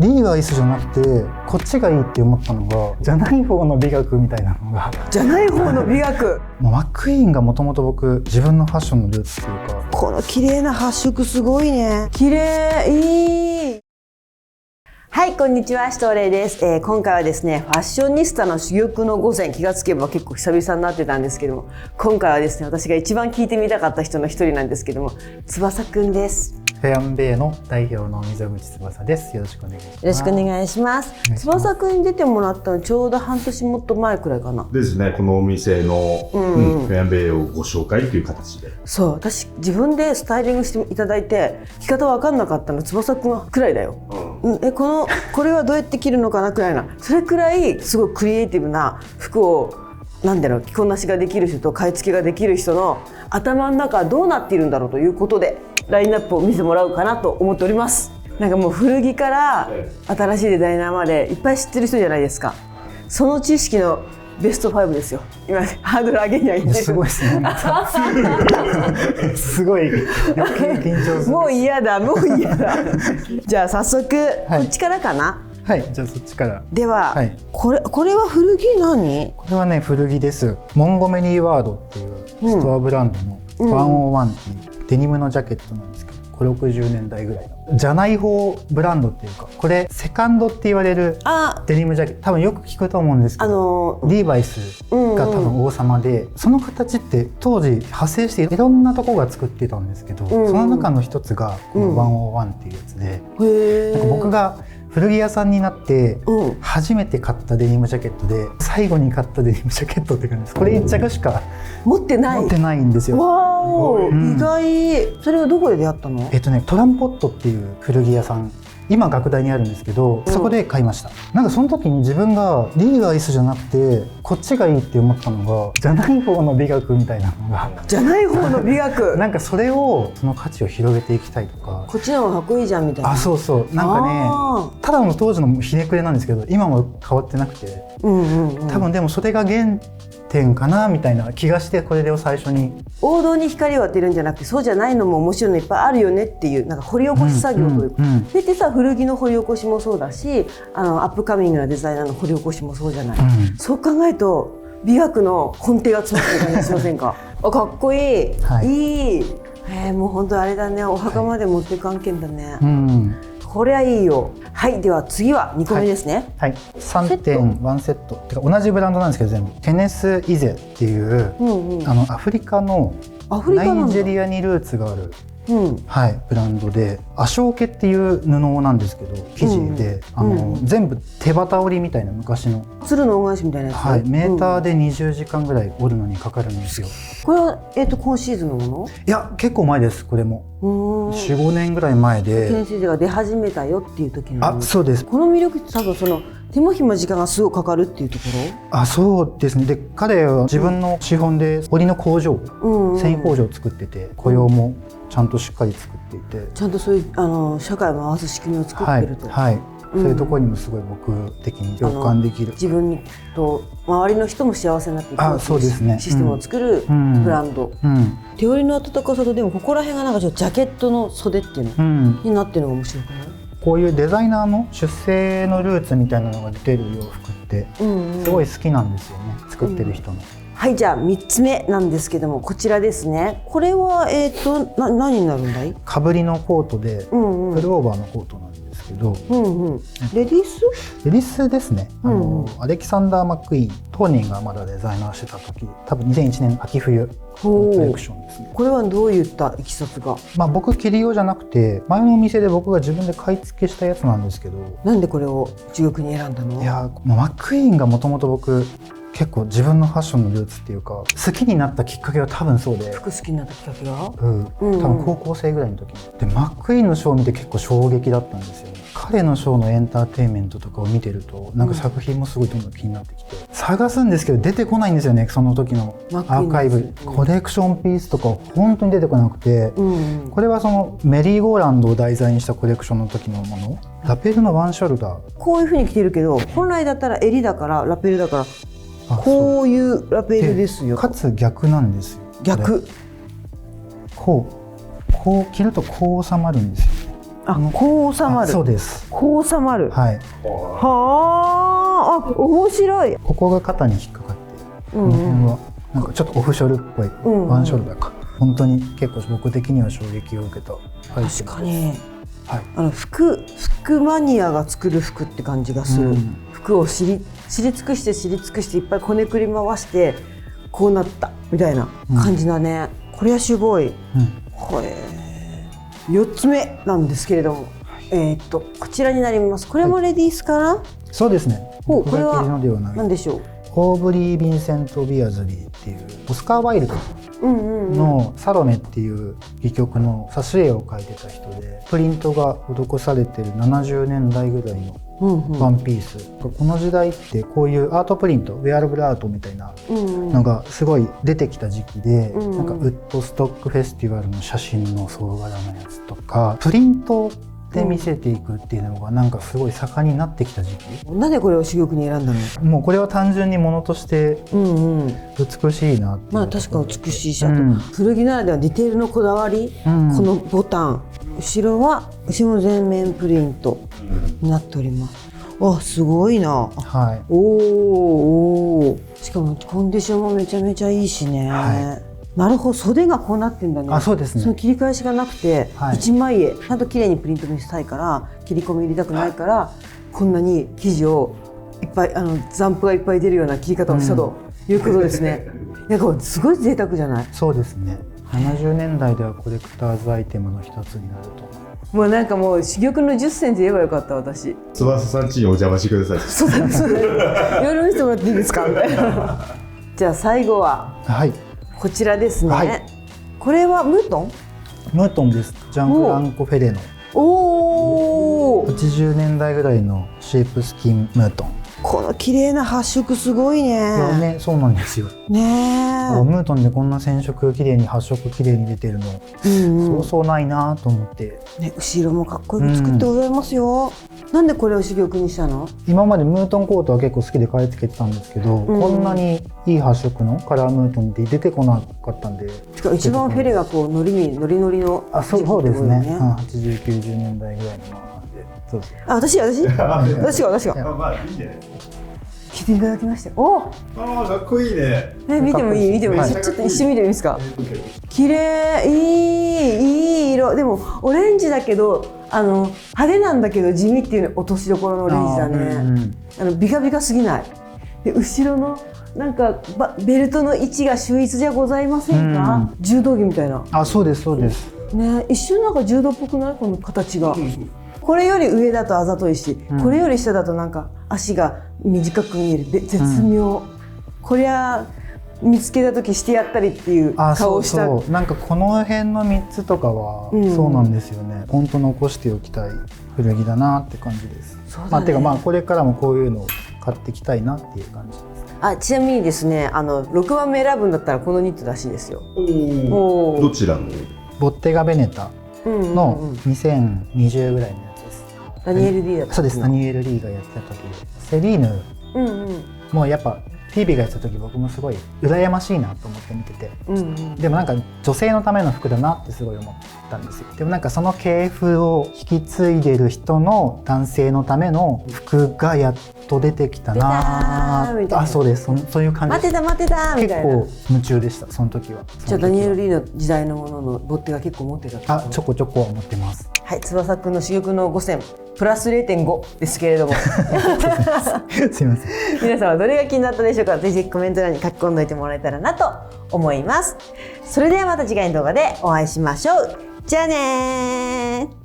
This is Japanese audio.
リーバイスじゃなくてこっちがいいって思ったのが、じゃない方の美学みたいなのがじゃない方の美学マックイーンがもともと僕自分のファッションのルーツっていうか、この綺麗な発色すごいね。綺麗いい。はい、こんにちは、シュトーレイです。今回はですね、ファッショニスタの珠玉の午前、気がつけば結構久々になってたんですけども、今回はですね、私が一番聞いてみたかった人の一人なんですけども、翼くんです。フェアンベイの代表の溝口翼です。よろしくお願いします。よろしくお願いします。翼くんに出てもらったのちょうど半年もっと前くらいかな。ですね、このお店の、フェアンベイをご紹介という形で。そう、私自分でスタイリングしていただいて、着方分かんなかったの翼くんくらいだよ。これはどうやって着るのかなくらいな。それくらいすごいクリエイティブな服を着こなしができる人と買い付けができる人の頭の中はどうなっているんだろうということでラインナップを見せてもらおうかなと思っております。なんかもう古着から新しいデザイナーまでいっぱい知ってる人じゃないですか。その知識のベスト5ですよ。今ハードル上げにはいってる。すごいですね。すごい余計緊張する。もう嫌だ。じゃあ早速、こっちからかな。はい、じゃあそっちから。では、はい、これは古着何？これはね、古着です。モンゴメリーワードっていうストアブランドの101っていうデニムのジャケットなんですけど、これ60年代ぐらいのじゃない方ブランドっていうか、これセカンドって言われるデニムジャケット、多分よく聞くと思うんですけど、リーバイスが多分王様で、その形って当時派生していろんなとこが作ってたんですけど、その中の一つがこの101っていうやつで、なんか僕が古着屋さんになって初めて買ったデニムジャケットで最後に買ったデニムジャケットって感じです。これ1着しか持ってないんですよ。わー、意外。それはどこで出会ったの？トランポットっていう古着屋さん、今学大にあるんですけど、そこで買いました。なんかその時に自分がリーバイスじゃなくてこっちがいいって思ったのが、じゃない方の美学みたいなのがじゃない方の美学なんかその価値を広げていきたいとか、こっちの方がかっこいいじゃんみたいな。そうそう、なんかね、ただの当時のひねくれなんですけど、今も変わってなくて、多分でもそれが原点かなみたいな気がして、これで最初に王道に光を当てるんじゃなくて、そうじゃないのも面白いのいっぱいあるよねっていう、なんか掘り起こし作業というか、でさ、古着の掘り起こしもそうだし、アップカミングなデザイナーの掘り起こしもそうじゃない、そう考えると美学の根底が詰まってる感じしませんか？かっこいい、いい。もう本当あれだね、お墓まで持っていく案件だね。これはいいよ。はい、では次は2個目ですね。はい、3.1 セットってか同じブランドなんですけど、全部テネス・イゼっていう、アフリカのナイジェリアにルーツがある、ブランドで、アショーケっていう布なんですけど、生地で、全部手旗織りみたいな昔の鶴の恩返しみたいなやつ、メーターで20時間ぐらい織るのにかかるんですよ。これは、今シーズンのもの？いや、結構前です。これも 4,5 年ぐらい前で、テネス・イゼが出始めたよっていう時の。そうです。この魅力って多分その手間暇時間がすごくかかるっていうところ。そうですね。で、彼は自分の資本で織りの工場、繊維工場を作ってて、雇用もちゃんとしっかり作っていて、ちゃんとそういう社会を回す仕組みを作ってると、そういうところにもすごい僕的に共感できる。自分と周りの人も幸せになっていくそうですね、システムを作るブランド、手織りの温かさと、でもここら辺がなんかちょっとジャケットの袖っていうの、になってるのが面白くない？こういうデザイナーの出世のルーツみたいなのが出てる洋服ってすごい好きなんですよね、作ってる人の。はい、じゃあ3つ目なんですけども、こちらですね。これは何になるんだい？かぶりのコートで、プルオーバーのコートなんですけど、レディースですね。アレキサンダー・マックイーン、当人がまだデザイナーしてた時、多分2001年秋冬のコレクションですね。これはどういったいきさつが？僕着るようじゃなくて、前のお店で僕が自分で買い付けしたやつなんですけど。なんでこれを珠玉に選んだの？いや、マックイーンがもともと僕結構自分のファッションのルーツっていうか、好きになったきっかけは多分そうで、服好きになったきっかけが、多分高校生ぐらいの時にで、マックイーンのショーを見て結構衝撃だったんですよね。彼のショーのエンターテインメントとかを見てると、なんか作品もすごいどんどん気になってきて、探すんですけど出てこないんですよね。その時のアーカイブ、コレクションピースとか本当に出てこなくて、これはそのメリーゴーランドを題材にしたコレクションの時のもの、ラペルのワンショルダー、こういう風に着てるけど、本来だったら襟だからラペルだから、こういうラペルですよ。かつ逆なんですよ。逆。こう着るとこう収まるんですよ。あ、こう収まる。そうです。こう収まる。はい。はあ、面白い。ここが肩に引っかかって、この辺はなんかちょっとオフショルっぽい、ワンショルダーか。本当に結構僕的には衝撃を受けたアイテムです。確かに。はい。服マニアが作る服って感じがする。服を知り尽くしていっぱいこねくり回してこうなったみたいな感じだね。これはすごい。4つ目なんですけれども、こちらになります。これもレディースかな？そうですね。これは何何でしょう？オーブリー・ヴィンセント・ビアズリーっていうオスカー・ワイルドの「サロメ」っていう戯曲の挿絵を描いてた人で、プリントが施されてる70年代ぐらいのワンピース。この時代ってこういうアートプリント、ウェアラブルアートみたいなのがすごい出てきた時期で、なんかウッドストックフェスティバルの写真の総柄のやつとか、プリントで見せていくっていうのがなんかすごい盛んになってきた時期。なんでこれを珠玉に選んだの？もうこれは単純にものとして美しいなっていう。まあ確かに美しいし、あと古着ならではディテールのこだわり、このボタン、後ろの全面プリントになっております。あ、すごいな。はい。おー、しかもコンディションもめちゃめちゃいいしね。なるほど、袖がこうなってんだね。あ、そうですね。その切り返しがなくて、一枚絵ちゃんと綺麗にプリントにしたいから、切り込み入れたくないから、こんなに生地をいっぱい残布がいっぱい出るような切り方をしたということですね。なんかすごい贅沢じゃない？そうですね。70年代ではコレクターズアイテムの一つになると思います。もうなんかもう珠玉の10選で言えばよかった私。翼さん家にお邪魔してください。そうだそうだ。いろいろ見せてもらっていいですかみたいな。じゃあ最後はこちらですね。これはムートン？ムートンです。ジャン・フランコ・フェレの。おお。80年代ぐらいのシェイプスキンムートン。この綺麗な発色すごいね。ね、そうなんですよ。ねえ。ムートンでこんな染色綺麗に発色綺麗に出てるの、そうそうないなと思って。ね、後ろもかっこよく作ってございますよ。なんでこれを珠玉にしたの？今までムートンコートは結構好きで買い付けてたんですけど、こんなにいい発色のカラームートンって出てこなかったんで。一番フェレがこうノリノリの。あ、そうですね。80、90年代ぐらいのものなんで。そうです。あ、私が。まあいいね。着ていただきまして。お。ああ、かっこいいね。見てもいい？ちょっと一緒見てみますか。綺麗、いい色。でもオレンジだけど派手なんだけど地味っていうね、落としどころのオレンジだね。ビカビカすぎない。で後ろのなんかベルトの位置が秀逸じゃございませんか？柔道着みたいな。あ、そうですそうです。ね、一瞬なんか柔道っぽくない？この形が。これより上だとあざといし、これより下だとなんか足が短く見える。絶妙。こりゃ見つけた時してやったりっていう顔をした。なんかこの辺の3つとかはそうなんですよね。本当残しておきたい古着だなって感じです。てかこれからもこういうのを買っていきたいなっていう感じです。あ、ちなみにですね、6番目選ぶんだったらこのニットらしいですよ。どちらの？ボッテガ・ベネタの2020ぐらいのやつです。ダニエル・リーだった。そうです。ダニエル・リーがやってた時で、セリーヌもうやっぱフィービーがやってた時僕もすごい羨ましいなと思って見てて、でもなんか女性のための服だなってすごい思ったんですよ。でもなんかその系譜を引き継いでる人の男性のための服がやっと出てきたなー。あ、そうです。そういう感じ。待てたみたいな。結構夢中でしたその時は。じゃあダニエル・リーの時代のもののボッテが結構持ってた。あ、ちょこちょこ持ってます。はい、翼くんの珠玉の5選プラス 0.5 ですけれどもすいません。皆さんはどれが気になったでしょうか。ぜひコメント欄に書き込んでおいてもらえたらなと思います。それではまた次回の動画でお会いしましょう。じゃあねー。